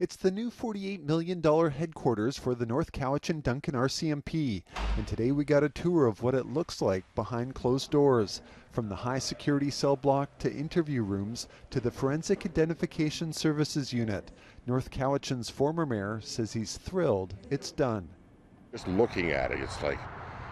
It's the new $48 million headquarters for the North Cowichan Duncan RCMP, and today we got a tour of what it looks like behind closed doors. From the high security cell block to interview rooms to the Forensic Identification Services Unit, North Cowichan's former mayor says he's thrilled it's done. Just looking at it, it's like,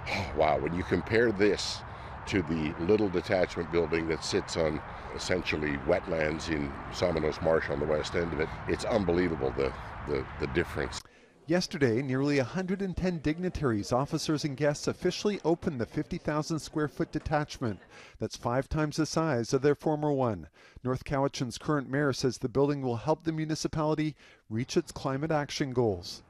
oh, wow, when you compare this to the little detachment building that sits on essentially wetlands in Somenos Marsh on the west end of it, it's unbelievable the difference. Yesterday, nearly 110 dignitaries, officers, and guests officially opened the 50,000 square foot detachment. That's 5 times the size of their former one. North Cowichan's current mayor says the building will help the municipality reach its climate action goals.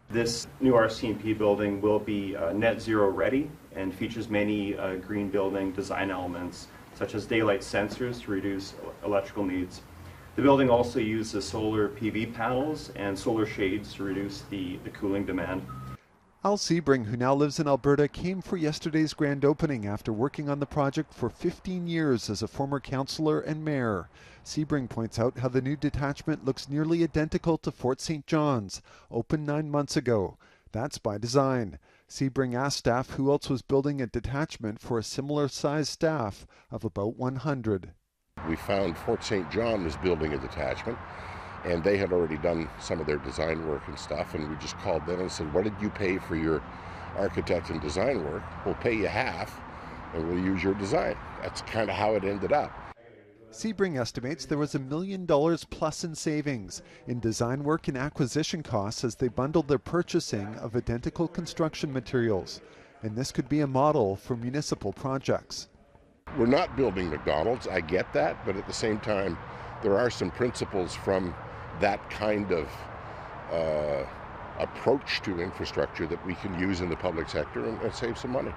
This new RCMP building will be net zero ready and features many green building design elements, such as daylight sensors to reduce electrical needs. The building also uses solar PV panels and solar shades to reduce the cooling demand. Al Sebring, who now lives in Alberta, came for yesterday's grand opening after working on the project for 15 years as a former councillor and mayor. Sebring points out how the new detachment looks nearly identical to Fort St. John's, opened 9 months ago. That's by design. Sebring asked staff who else was building a detachment for a similar sized staff of about 100. We found Fort St. John was building a detachment, and they had already done some of their design work and stuff, and we just called them and said, what did you pay for your architect and design work? We'll pay you half, and we'll use your design. That's kind of how it ended up. Sebring estimates there was $1 million plus in savings in design work and acquisition costs as they bundled their purchasing of identical construction materials. And this could be a model for municipal projects. We're not building McDonald's, I get that, but at the same time, there are some principles from that kind of approach to infrastructure that we can use in the public sector and save some money.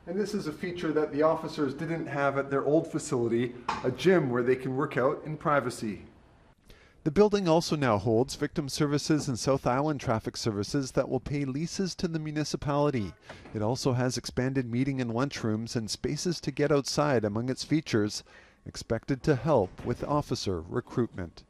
And this is a feature that the officers didn't have at their old facility, a gym where they can work out in privacy. The building also now holds victim services and South Island traffic services that will pay leases to the municipality. It also has expanded meeting and lunchrooms and spaces to get outside among its features, expected to help with officer recruitment.